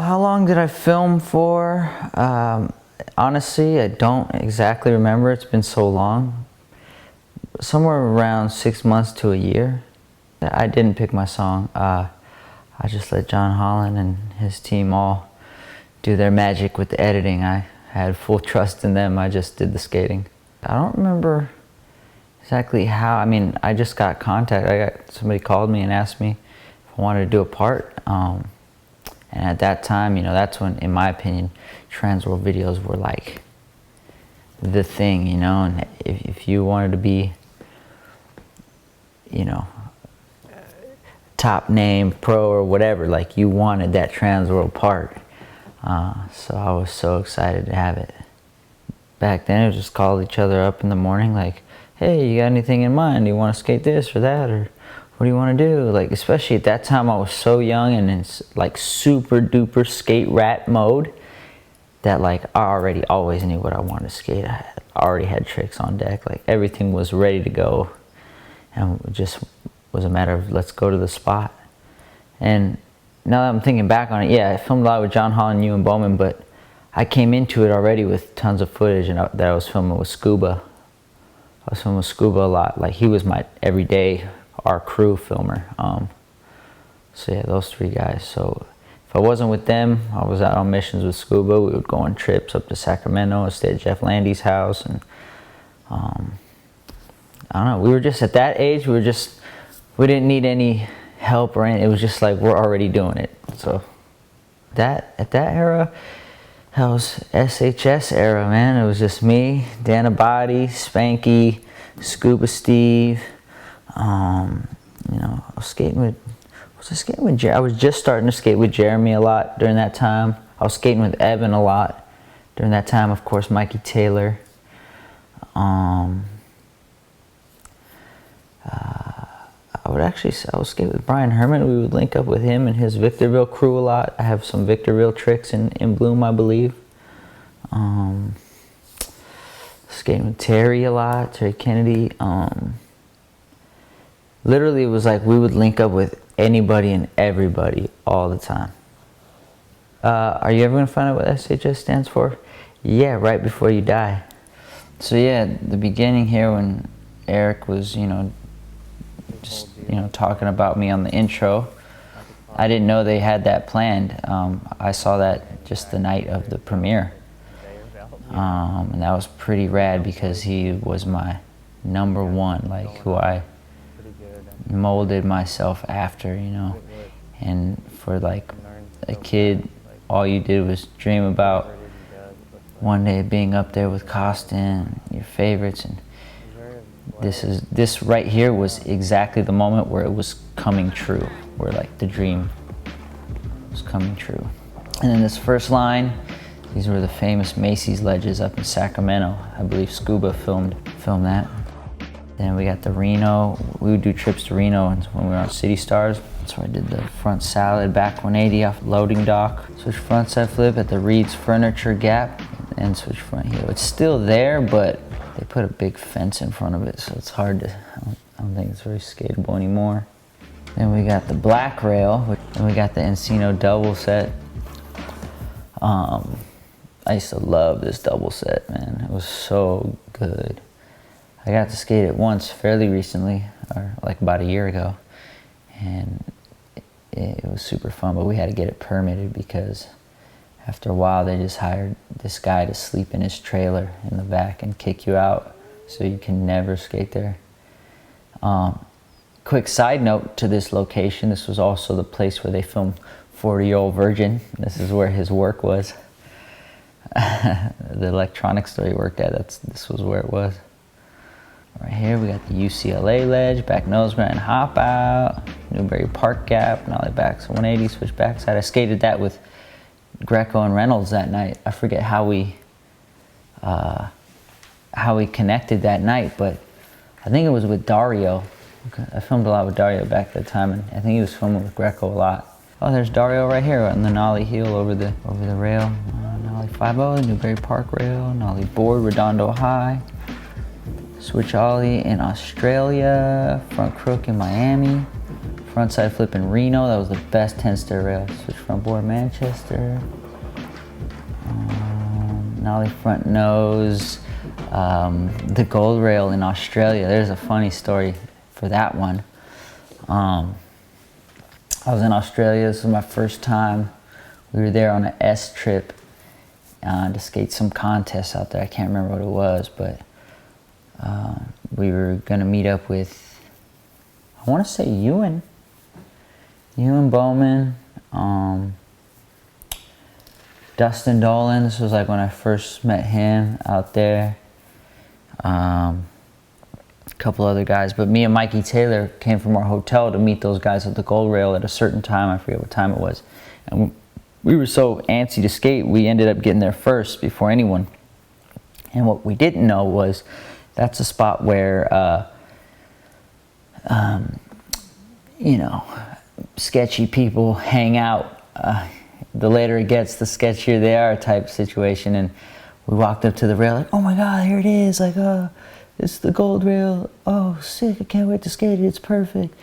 How long did I film for? Honestly, I don't exactly remember. It's been so long. Somewhere around 6 months to a year. I didn't pick my song. I just let John Holland and his team all do their magic with the editing. I had full trust in them. I just did the skating. I don't remember exactly how. I mean, I just got contact. Somebody called me and asked me if I wanted to do a part. And at that time, you know, that's when, in my opinion, TransWorld videos were like the thing, you know. And if you wanted to be, you know, top name, pro or whatever, like you wanted that TransWorld part. So I was so excited to have it. Back then, it was just call each other up in the morning, like, hey, you got anything in mind? Do you want to skate this or that, or what do you want to do? Like, especially at that time, I was so young and in like super duper skate rat mode that like I already always knew what I wanted to skate. I already had tricks on deck. Like everything was ready to go, and it just was a matter of let's go to the spot. And now that I'm thinking back on it, yeah, I filmed a lot with John Holland, Ewan, Bowman, but I came into it already with tons of footage and that I was filming with Scuba. I was filming with Scuba a lot. Like he was my everyday, our crew filmer. So yeah, those three guys. So if I wasn't with them, I was out on missions with Scuba. We would go on trips up to Sacramento and stay at Jeff Landy's house. And I don't know, we were just at that age, we didn't need any help or anything. It was just like, we're already doing it. So at that era, that was SHS era, man. It was just me, Dana Body, Spanky, Scuba Steve. You know, I was skating with, I was just starting to skate with Jeremy a lot during that time. I was skating with Evan a lot during that time. Of course, Mikey Taylor. I would skate with Brian Herman. We would link up with him and his Victorville crew a lot. I have some Victorville tricks in Bloom, I believe. Skating with Terry a lot, Terry Kennedy. Literally, it was like we would link up with anybody and everybody all the time. Are you ever going to find out what SHS stands for? Yeah, right before you die. So yeah, the beginning here when Eric was, you know, just, you know, talking about me on the intro, I didn't know they had that planned. I saw that just the night of the premiere. And that was pretty rad because he was my #1, like who I molded myself after, you know. And for like a kid, all you did was dream about one day being up there with Costin, your favorites, and this right here was exactly the moment where it was coming true, where like the dream was coming true. And then this first line, these were the famous Macy's ledges up in Sacramento. I believe Scuba filmed that. Then we got the Reno. We would do trips to Reno when we were on City Stars. So I did the front salad, back 180 off loading dock. Switch front side flip at the Reed's Furniture Gap, and switch front heel. It's still there, but they put a big fence in front of it, so it's hard to, I don't think it's very skatable anymore. Then we got the black rail, and we got the Encino double set. I used to love this double set, man. It was so good. I got to skate it once fairly recently, or like about a year ago, and it was super fun, but we had to get it permitted because after a while they just hired this guy to sleep in his trailer in the back and kick you out, so you can never skate there. Quick side note to this location, this was also the place where they filmed 40-Year-Old Virgin. This is where his work was. The electronics store he worked at, this was where it was. Right here we got the UCLA ledge, back nose grind, hop out, Newberry Park gap, nollie back, so 180, switch backside. I skated that with Greco and Reynolds that night. I forget how we connected that night, but I think it was with Dario. I filmed a lot with Dario back at the time, and I think he was filming with Greco a lot. Oh, there's Dario right here on the nollie heel over the rail. Nollie 5-0, Newberry Park rail, nollie board, Redondo High. Switch ollie in Australia, front crook in Miami, frontside flip in Reno. That was the best 10-stair rail. Switch front board Manchester. Nollie front nose. The gold rail in Australia. There's a funny story for that one. I was in Australia. This was my first time. We were there on an S trip to skate some contests out there. I can't remember what it was, but we were gonna meet up with, I want to say Ewan, Bowman, Dustin Dolan. This was like when I first met him out there. A couple other guys, but me and Mikey Taylor came from our hotel to meet those guys at the gold rail at a certain time. I forget what time it was, and we were so antsy to skate, we ended up getting there first before anyone. And what we didn't know was that's a spot where you know, sketchy people hang out. The later it gets, the sketchier they are, type situation. And we walked up to the rail like, oh my God, here it is. Like, oh, it's the gold rail. Oh, sick! I can't wait to skate it. It's perfect.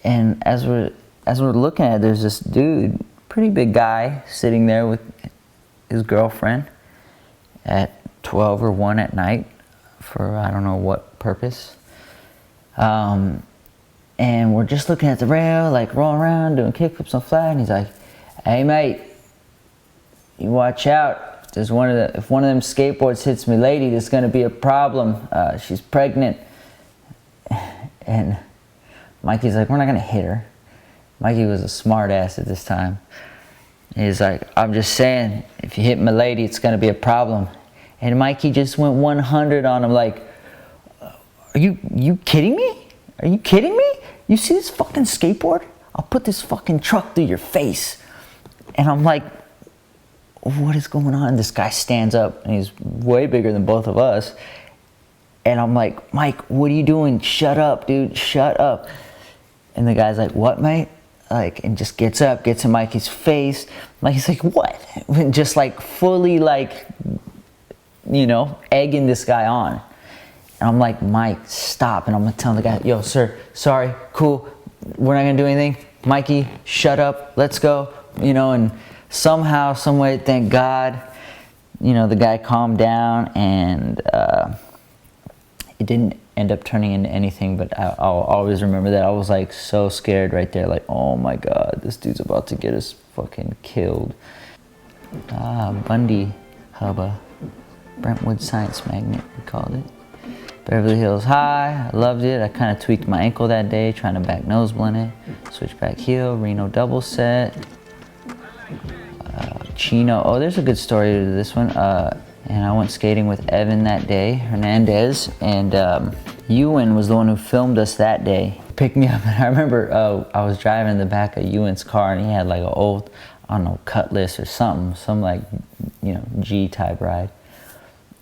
And as we're looking at it, there's this dude, pretty big guy, sitting there with his girlfriend at 12 or 1 at night for I don't know what purpose. And we're just looking at the rail, like rolling around, doing kickflips on flat, and he's like, hey mate, you watch out. If one of them skateboards hits me lady, there's gonna be a problem. She's pregnant. And Mikey's like, we're not gonna hit her. Mikey was a smart ass at this time. He's like, I'm just saying, if you hit my lady, it's gonna be a problem. And Mikey just went 100 on him, like, are you kidding me? Are you kidding me? You see this fucking skateboard? I'll put this fucking truck through your face. And I'm like, what is going on? This guy stands up, and he's way bigger than both of us. And I'm like, Mike, what are you doing? Shut up, dude, shut up. And the guy's like, what, mate? Like, and just gets up, gets in Mikey's face. Mikey's like, what? And just like fully like, you know, egging this guy on. And I'm like, Mike, stop. And I'm gonna tell the guy, yo, sir, sorry, cool, we're not gonna do anything. Mikey, shut up, let's go. You know, and somehow, some way, thank God, you know, the guy calmed down, and it didn't end up turning into anything, but I'll always remember that. I was like so scared right there, like, oh my God, this dude's about to get us fucking killed. Bundy Hubba, Brentwood Science Magnet, we called it. Beverly Hills High, I loved it. I kind of tweaked my ankle that day, trying to back nose blend it. Switchback heel, Reno double set. Chino, oh, there's a good story to this one. And I went skating with Evan that day, Hernandez, and Ewan was the one who filmed us that day. Picked me up, and I remember I was driving in the back of Ewan's car, and he had like an old, I don't know, Cutlass or something, some like, you know, G-type ride.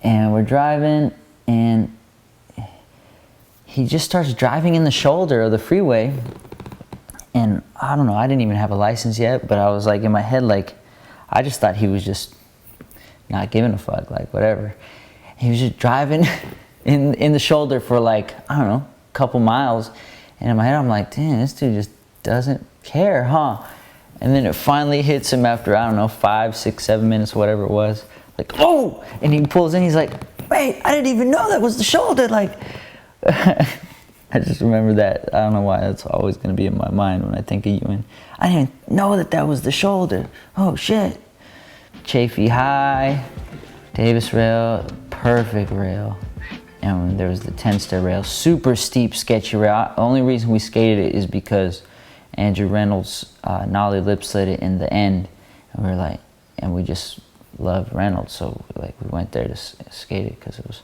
And we're driving, and he just starts driving in the shoulder of the freeway. And I don't know, I didn't even have a license yet, but I was like in my head, like, I just thought he was just not giving a fuck, like whatever. He was just driving in the shoulder for like, I don't know, a couple miles. And in my head, I'm like, damn, this dude just doesn't care, huh? And then it finally hits him after, I don't know, 5, 6, 7 minutes, whatever it was. Like, oh! And he pulls in, he's like, wait, I didn't even know that was the shoulder. Like, I just remember that. I don't know why that's always going to be in my mind when I think of Ewan. I didn't know that was the shoulder. Oh, shit. Chafee High, Davis rail, perfect rail. And there was the 10-stair rail, super steep, sketchy rail. The only reason we skated it is because Andrew Reynolds nollie lip slid it in the end. And we were like, and we just loved Reynolds. So like we went there to skate it because it was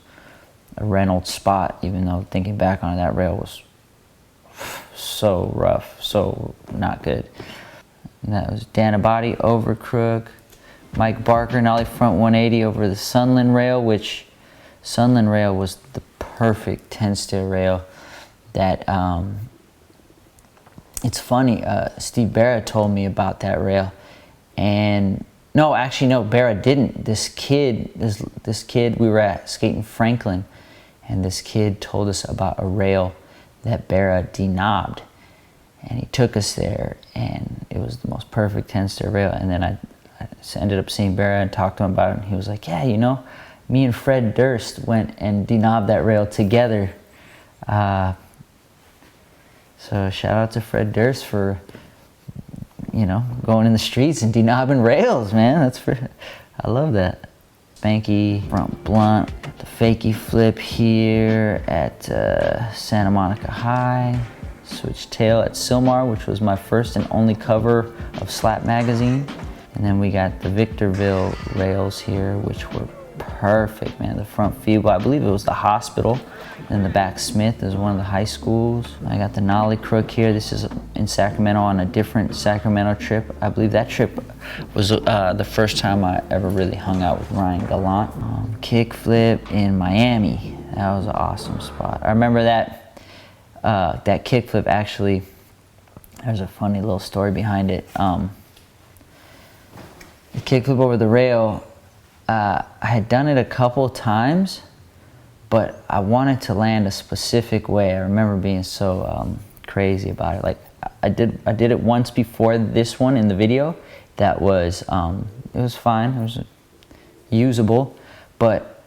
a Reynolds spot, even though thinking back on it, that rail was so rough, so not good. And that was Danabody over crook. Mike Barker, nollie front 180 over the Sunland rail, which Sunland rail was the perfect 10-stair rail that, it's funny, Steve Barra told me about that rail. And no, actually no, Barra didn't. This kid, we were at skating Franklin, and this kid told us about a rail that Barra denobbed. And he took us there, and it was the most perfect 10-stair rail. And then I ended up seeing Barra and talked to him about it, and he was like, yeah, you know, me and Fred Durst went and denobbed that rail together. So shout out to Fred Durst for, you know, going in the streets and denobbing rails, man. I love that. Spanky front blunt, the fakie flip here at Santa Monica High. Switch tail at Silmar, which was my first and only cover of Slap magazine. And then we got the Victorville rails here, which were perfect, man. The front feeble, I believe it was the hospital. And the back Smith is one of the high schools. I got the Nollie Crook here. This is in Sacramento on a different Sacramento trip. I believe that trip was the first time I ever really hung out with Ryan Gallant. Kick flip in Miami. That was an awesome spot. I remember that kick flip actually, there's a funny little story behind it. The kick flip over the rail, I had done it a couple times, but I wanted to land a specific way. I remember being so crazy about it. Like I did it once before this one in the video. That was it was fine. It was usable, but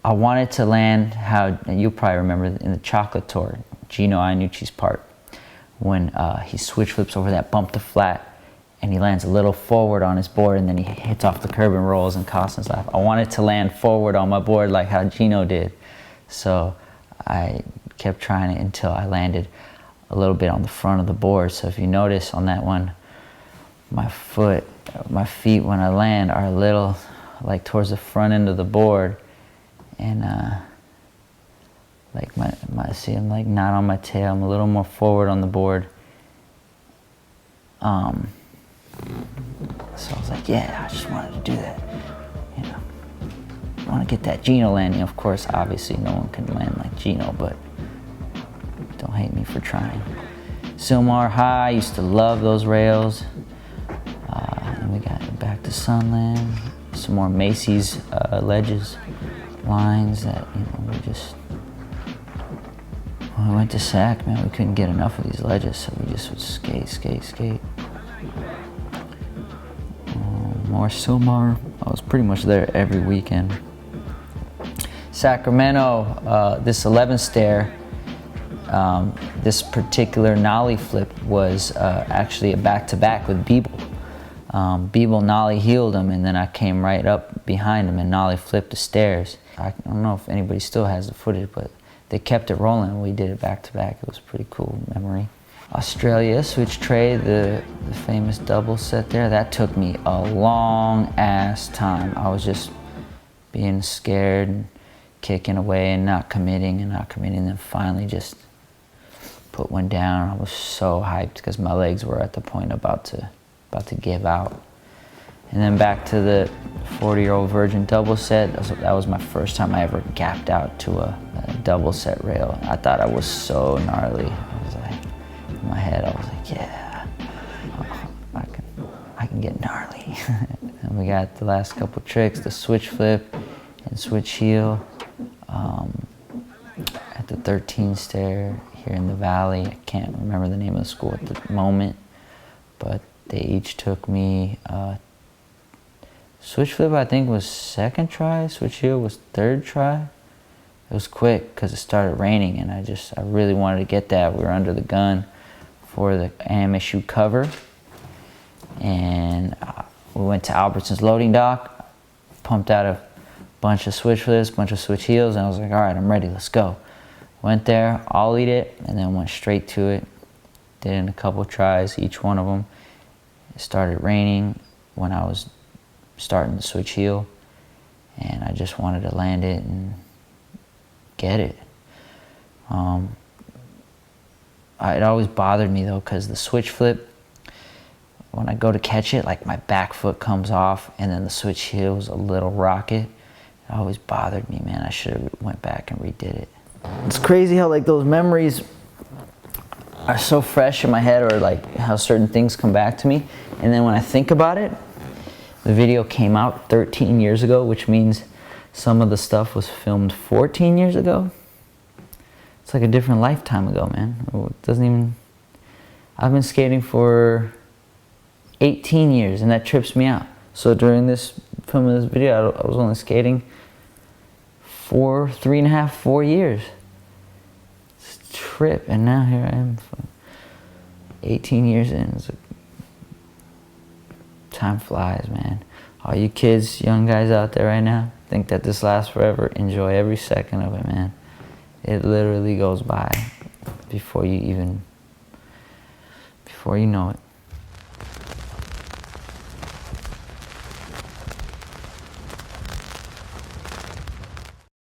I wanted to land how, and you'll probably remember in the Chocolate Tour, Gino Iannucci's part, when he switch flips over that bump to flat, and he lands a little forward on his board, and then he hits off the curb and rolls and Costin's lap. I wanted to land forward on my board like how Gino did. So I kept trying it until I landed a little bit on the front of the board. So if you notice on that one, my feet when I land are a little like towards the front end of the board, and like see, I'm like not on my tail. I'm a little more forward on the board. So I was like, yeah, I just wanted to do that, you know. I want to get that Gino landing. Of course, obviously no one can land like Gino, but don't hate me for trying. Silmar High, I used to love those rails. And we got back to Sunland, some more Macy's ledges, lines that, you know, when we went to Sac, man, we couldn't get enough of these ledges, so we just would skate. More Silmar. I was pretty much there every weekend. Sacramento, this 11-stair, this particular nollie flip was actually a back-to-back with Beeble. Beeble nollie heeled him, and then I came right up behind him and nollie flipped the stairs. I don't know if anybody still has the footage, but they kept it rolling and we did it back-to-back. It was a pretty cool memory. Australia, switch tray, the famous double set there, that took me a long ass time. I was just being scared and kicking away and not committing, and then finally just put one down. I was so hyped because my legs were at the point about to give out. And then back to the 40-year-old virgin double set. That was my first time I ever gapped out to a double set rail. I thought I was so gnarly. I was like, in my head, I was like, yeah, I can get gnarly. And we got the last couple tricks, the switch flip and switch heel at the 13 stair here in the valley. I can't remember the name of the school at the moment, but they each took me. Switch flip, I think, was second try. Switch heel was third try. It was quick because it started raining, and I really wanted to get that. We were under the gun for the AMSU cover, and we went to Albertson's loading dock, pumped out a bunch of switch flips, bunch of switch heels, and I was like, all right, I'm ready, let's go. Went there, ollied it, and then went straight to it. Did it in a couple tries, each one of them. It started raining when I was starting the switch heel, and I just wanted to land it and get it. It always bothered me though, because the switch flip, when I go to catch it, like my back foot comes off and then the switch heel is a little rocket. It always bothered me, man. I should have went back and redid it. It's crazy how like those memories are so fresh in my head, or like how certain things come back to me. And then when I think about it, the video came out 13 years ago, which means some of the stuff was filmed 14 years ago. It's like a different lifetime ago, man. It doesn't even, I've been skating for 18 years, and that trips me out. So during this film of this video, I was only skating for 3.5, 4 years. It's a trip, and now here I am, 18 years in. It's like, time flies, man. All you kids, young guys out there right now, think that this lasts forever. Enjoy every second of it, man. It literally goes by before you know it.